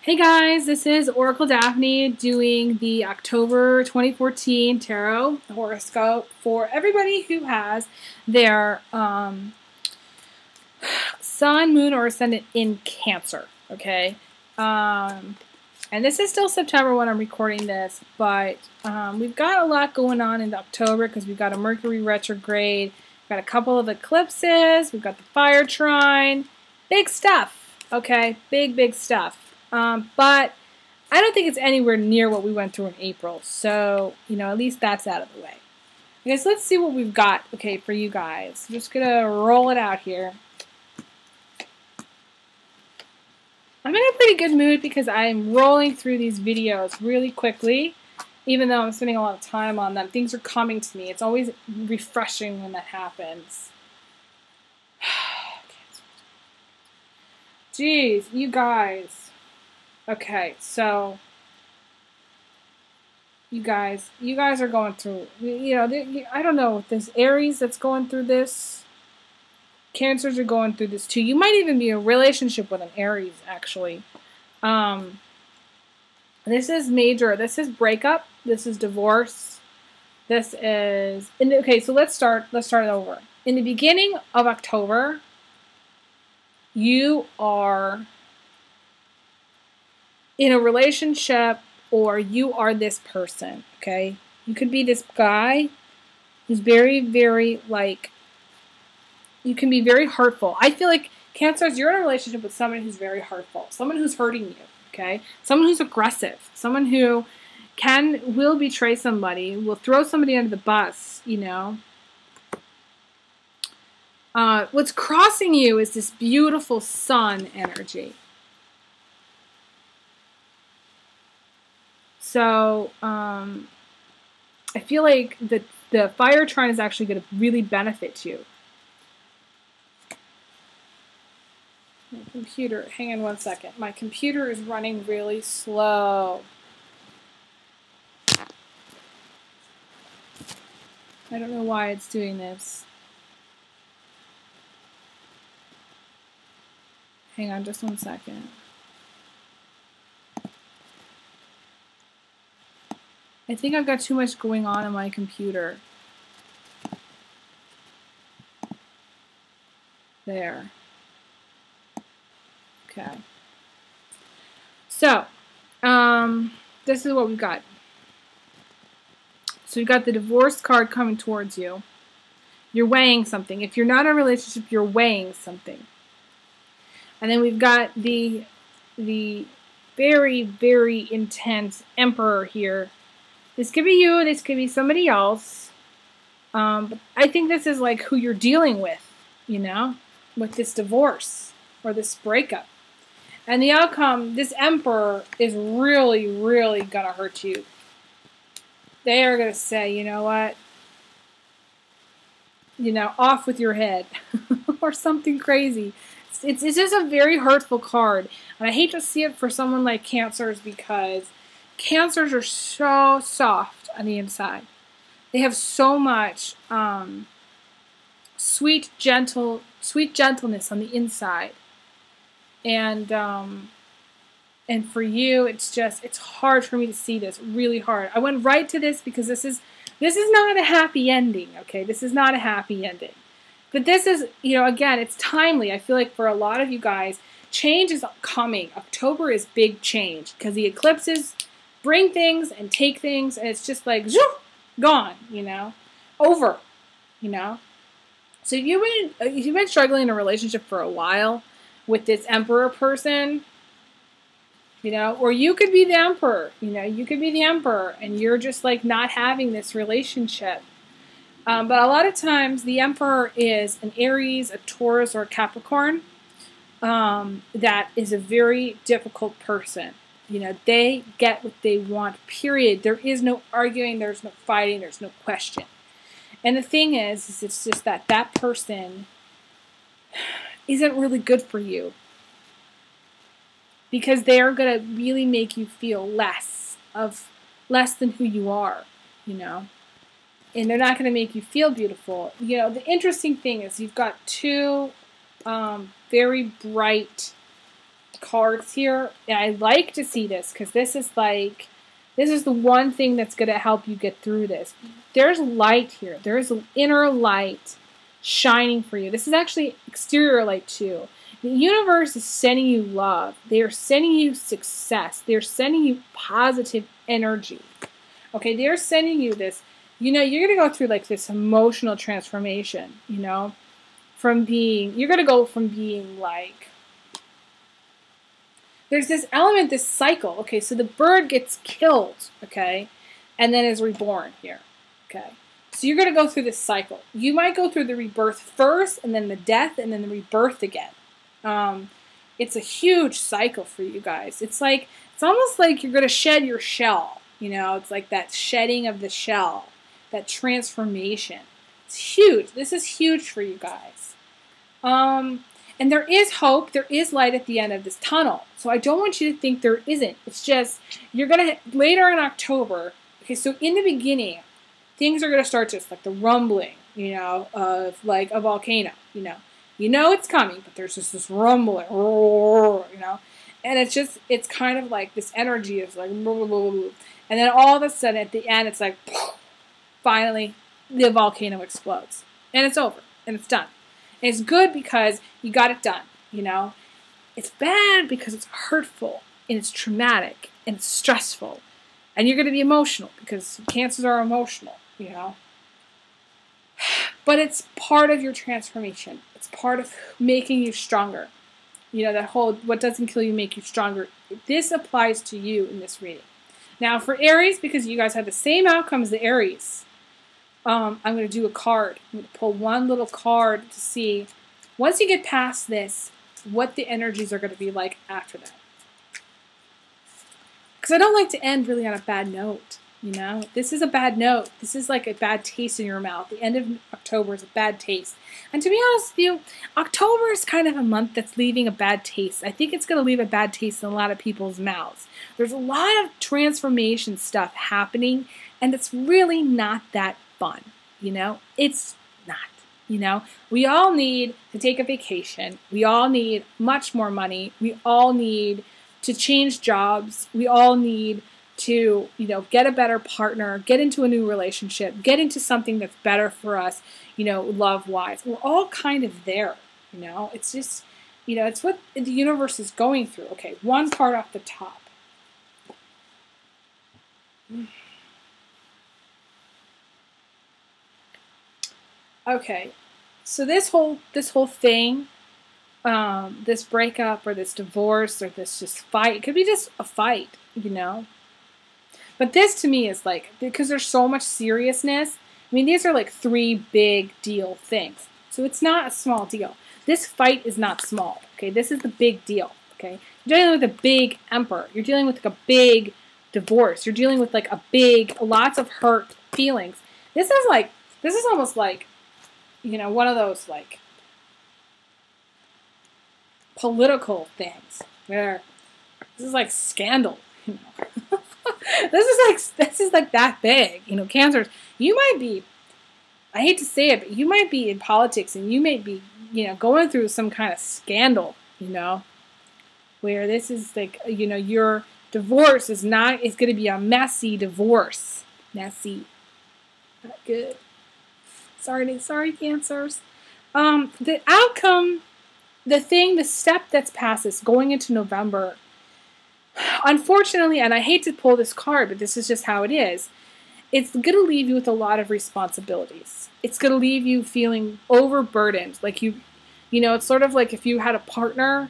Hey guys, this is Oracle Daphne doing the October 2014 Tarot Horoscope for everybody who has their Sun, Moon, or Ascendant in Cancer, okay? And this is still September when I'm recording this, but we've got a lot going on in October because we've got a Mercury retrograde, we've got a couple of eclipses, we've got the fire trine, big stuff, okay? Big stuff. But I don't think it's anywhere near what we went through in April. So, at least that's out of the way. Okay, so let's see what we've got, okay, for you guys. I'm just going to roll it out here. I'm in a pretty good mood because I'm rolling through these videos really quickly. Even though I'm spending a lot of time on them, things are coming to me. It's always refreshing when that happens. Jeez, you guys. Okay, so you guys are going through, I don't know, there's Aries that's going through this. Cancers are going through this too. You might even be in a relationship with an Aries, actually. This is major. This is breakup. This is divorce. This is, okay, so let's start over. In the beginning of October, you are in a relationship, or you are this person, okay? You could be this guy who's very, very, you can be very hurtful. I feel like Cancers, you're in a relationship with someone who's very hurtful, someone who's hurting you, okay? Someone who's aggressive, someone who will betray somebody, will throw somebody under the bus, What's crossing you is this beautiful sun energy. So, I feel like the fire trine is actually going to really benefit you. My computer, hang on one second. My computer is running really slow. I don't know why it's doing this. Hang on just one second. I think I've got too much going on my computer. There. Okay. So, this is what we've got. So you've got the divorce card coming towards you. You're weighing something. If you're not in a relationship, you're weighing something. And then we've got the very, very intense Emperor here. This could be you, this could be somebody else. But I think this is like who you're dealing with, with this divorce or this breakup. And the outcome, this Emperor is really, really going to hurt you. They are going to say, you know what? Off with your head or something crazy. It's just a very hurtful card. And I hate to see it for someone like Cancers because Cancers are so soft on the inside. They have so much sweet gentleness on the inside. And for you, it's hard for me to see this, really hard. I went right to this because this is not a happy ending, okay? This is not a happy ending. But this is, again, it's timely. I feel like for a lot of you guys, change is coming. October is big change because the eclipses bring things and take things, and it's just like, zoom, gone, over, So if you've been struggling in a relationship for a while with this Emperor person, or you could be the Emperor, you could be the Emperor, and you're just like not having this relationship. But a lot of times the Emperor is an Aries, a Taurus, or a Capricorn that is a very difficult person. They get what they want, period. There is no arguing, there's no fighting, there's no question. And the thing is it's just that person isn't really good for you. Because they are going to really make you feel less than who you are, And they're not going to make you feel beautiful. The interesting thing is you've got two very bright cards here, and I like to see this because this is the one thing that's going to help you get through this. There's light here. There's an inner light shining for you. This is actually exterior light too. The universe is sending you love. They are sending you success. They're sending you positive energy. Okay, they're sending you this. You know, you're going to go through like this emotional transformation, you know, you're going to go from being like, there's this element, this cycle. Okay, so the bird gets killed, okay, and then is reborn here, okay. So you're going to go through this cycle. You might go through the rebirth first, and then the death, and then the rebirth again. It's a huge cycle for you guys. It's almost like you're going to shed your shell, you know. It's like that shedding of the shell, that transformation. It's huge. This is huge for you guys. And there is hope, there is light at the end of this tunnel. So I don't want you to think there isn't. It's just, you're going to, later in October, okay, so in the beginning, things are going to start just like the rumbling, you know, of like a volcano, you know. You know it's coming, but there's just this rumbling, you know. And it's kind of like this energy is like, and then all of a sudden at the end, it's like, finally, the volcano explodes. And it's over, and it's done. And it's good because you got it done, you know. It's bad because it's hurtful, and it's traumatic, and it's stressful. And you're going to be emotional because cancers are emotional, you know. But it's part of your transformation. It's part of making you stronger. You know, that whole, what doesn't kill you make you stronger. This applies to you in this reading. Now, for Aries, because you guys have the same outcome as the Aries, I'm going to do a card. I'm going to pull one little card to see, once you get past this, what the energies are going to be like after that. Because I don't like to end really on a bad note, you know. This is a bad note. This is like a bad taste in your mouth. The end of October is a bad taste. And to be honest with you, October is kind of a month that's leaving a bad taste. I think it's going to leave a bad taste in a lot of people's mouths. There's a lot of transformation stuff happening, and it's really not that fun, you know. It's not, you know. We all need to take a vacation. We all need much more money. We all need to change jobs. We all need to, you know, get a better partner, get into a new relationship, get into something that's better for us, you know, love-wise. We're all kind of there, you know. It's just, you know, it's what the universe is going through. Okay, one card off the top. Okay, so this whole thing, this breakup or this divorce or this just fight, it could be just a fight, you know. But this to me is like, because there's so much seriousness, I mean, these are like 3 big deal things. So it's not a small deal. This fight is not small, okay? This is the big deal, okay? You're dealing with a big emperor. You're dealing with like a big divorce. You're dealing with like lots of hurt feelings. This is almost like, you know, one of those like political things where this is like scandal, you know. This is like that big, you know. Cancers, you might be, I hate to say it, but you might be in politics and you may be, you know, going through some kind of scandal, you know, where this is like, you know, your divorce is going to be a messy divorce. Messy. Not good. Sorry, Cancers. The outcome, the step that's past this, going into November, unfortunately, and I hate to pull this card, but this is just how it is, it's going to leave you with a lot of responsibilities. It's going to leave you feeling overburdened. Like you know, it's sort of like if you had a partner,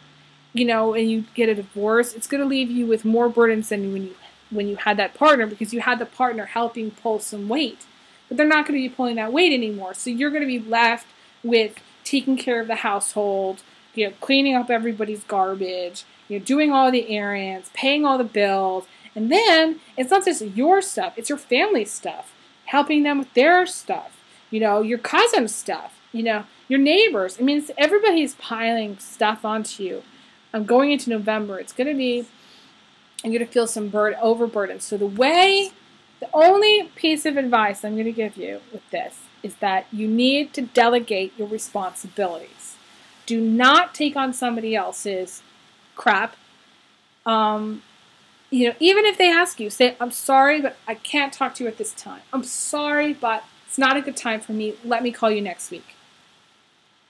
you know, and you get a divorce, it's going to leave you with more burdens than when you had that partner, because you had the partner helping pull some weight. But they're not going to be pulling that weight anymore. So you're going to be left with taking care of the household, you know, cleaning up everybody's garbage, you know, doing all the errands, paying all the bills. And then it's not just your stuff, it's your family's stuff, helping them with their stuff, you know, your cousin's stuff, you know, your neighbors. I mean, everybody's piling stuff onto you. Going into November, it's going to be, I'm going to feel some overburden. So the only piece of advice I'm going to give you with this is that you need to delegate your responsibilities. Do not take on somebody else's crap You know, even if they ask you, say, I'm sorry, but I can't talk to you at this time. I'm sorry, but it's not a good time for me. Let me call you next week.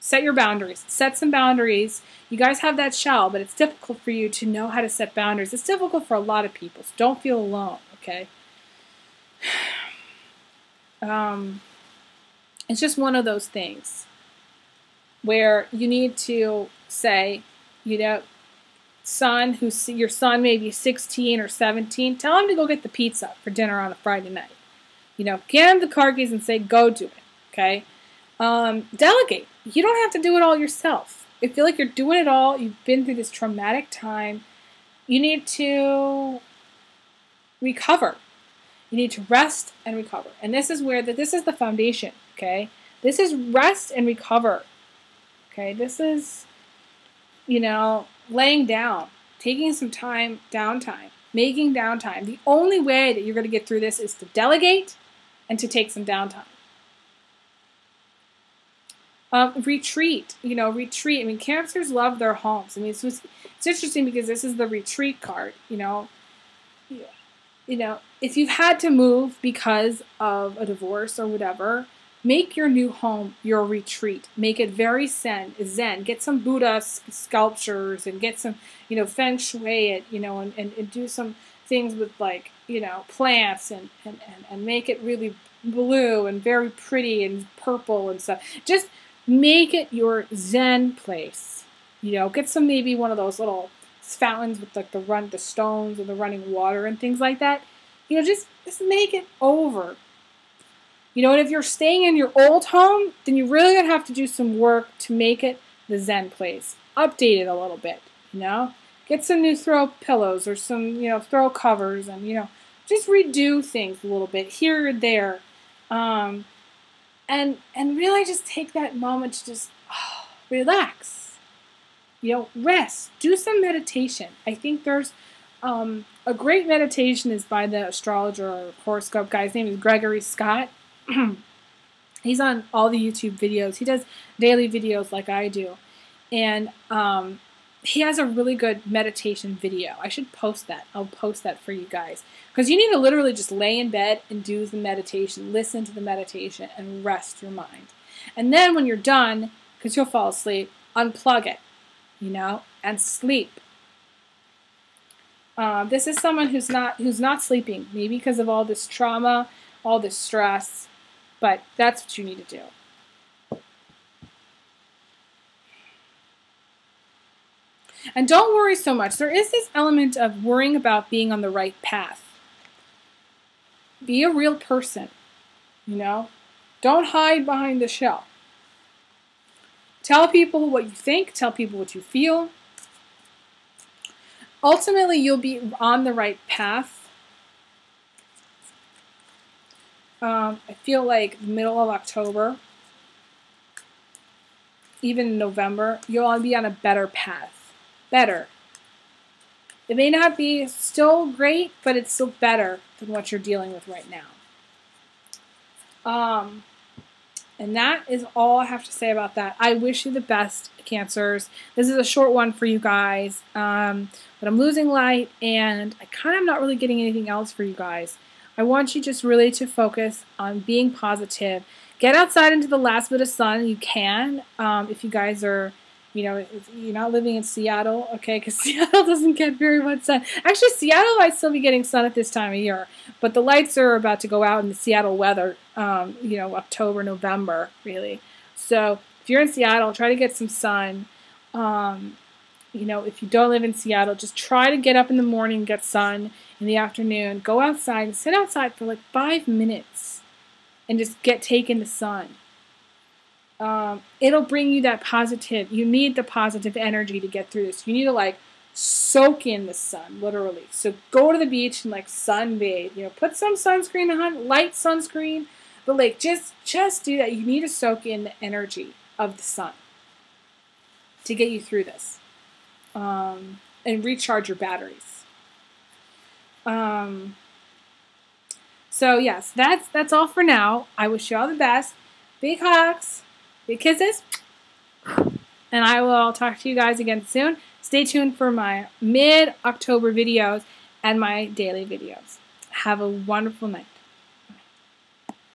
Set your boundaries. Set some boundaries. You guys have that shell, but it's difficult for you to know how to set boundaries. It's difficult for a lot of people, so don't feel alone, okay? It's just one of those things where you need to say, you know, your son may be 16 or 17, tell him to go get the pizza for dinner on a Friday night. You know, get him the car keys and say, go do it, okay? Delegate. You don't have to do it all yourself. I feel like you're doing it all. You've been through this traumatic time. You need to recover. You need to rest and recover. And this is where this is the foundation, okay? This is rest and recover, okay? This is, you know, laying down, taking some time, downtime, making downtime. The only way that you're going to get through this is to delegate and to take some downtime. Retreat, you know, retreat. I mean, Cancers love their homes. I mean, it's interesting because this is the retreat card, you know. You know, if you've had to move because of a divorce or whatever, make your new home your retreat. Make it very zen. Get some Buddha sculptures and get some, you know, feng shui it, you know, and do some things with, like, you know, plants and make it really blue and very pretty and purple and stuff. Just make it your zen place. You know, get some, maybe one of those little fountains with like the stones and the running water and things like that. You know, just make it over. You know, and if you're staying in your old home, then you're really going to have to do some work to make it the zen place. Update it a little bit, you know. Get some new throw pillows or some, you know, throw covers and, you know, just redo things a little bit here or there. And really just take that moment to just relax. You know, rest. Do some meditation. I think there's a great meditation is by the astrologer or horoscope guy. His name is Gregory Scott. He's on all the YouTube videos. He does daily videos like I do. And he has a really good meditation video. I should post that. I'll post that for you guys. Because you need to literally just lay in bed and do the meditation, listen to the meditation, and rest your mind. And then when you're done, because you'll fall asleep, unplug it, you know, and sleep. This is someone who's not sleeping, maybe because of all this trauma, all this stress, but that's what you need to do. And don't worry so much. There is this element of worrying about being on the right path. Be a real person, you know? Don't hide behind the shell. Tell people what you think. Tell people what you feel. Ultimately, you'll be on the right path. I feel like the middle of October, even in November, you'll be on a better path. Better. It may not be still great, but it's still better than what you're dealing with right now. And that is all I have to say about that. I wish you the best, Cancers. This is a short one for you guys. But I'm losing light, and I kind of am not really getting anything else for you guys. I want you just really to focus on being positive. Get outside into the last bit of sun you can. If you guys are, you know, you're not living in Seattle, okay, because Seattle doesn't get very much sun. Actually, Seattle might still be getting sun at this time of year, but the lights are about to go out in the Seattle weather, you know, October, November, really. So if you're in Seattle, try to get some sun. You know, if you don't live in Seattle, just try to get up in the morning, get sun in the afternoon, go outside and sit outside for like 5 minutes and just take in the sun. It'll bring you that positive. You need the positive energy to get through this. You need to like soak in the sun, literally. So go to the beach and like sunbathe. You know, put some sunscreen on, light sunscreen, but like just do that. You need to soak in the energy of the sun to get you through this, and recharge your batteries. So yes, that's all for now. I wish you all the best. Big hugs. Big kisses, and I will talk to you guys again soon. Stay tuned for my mid-October videos and my daily videos. Have a wonderful night.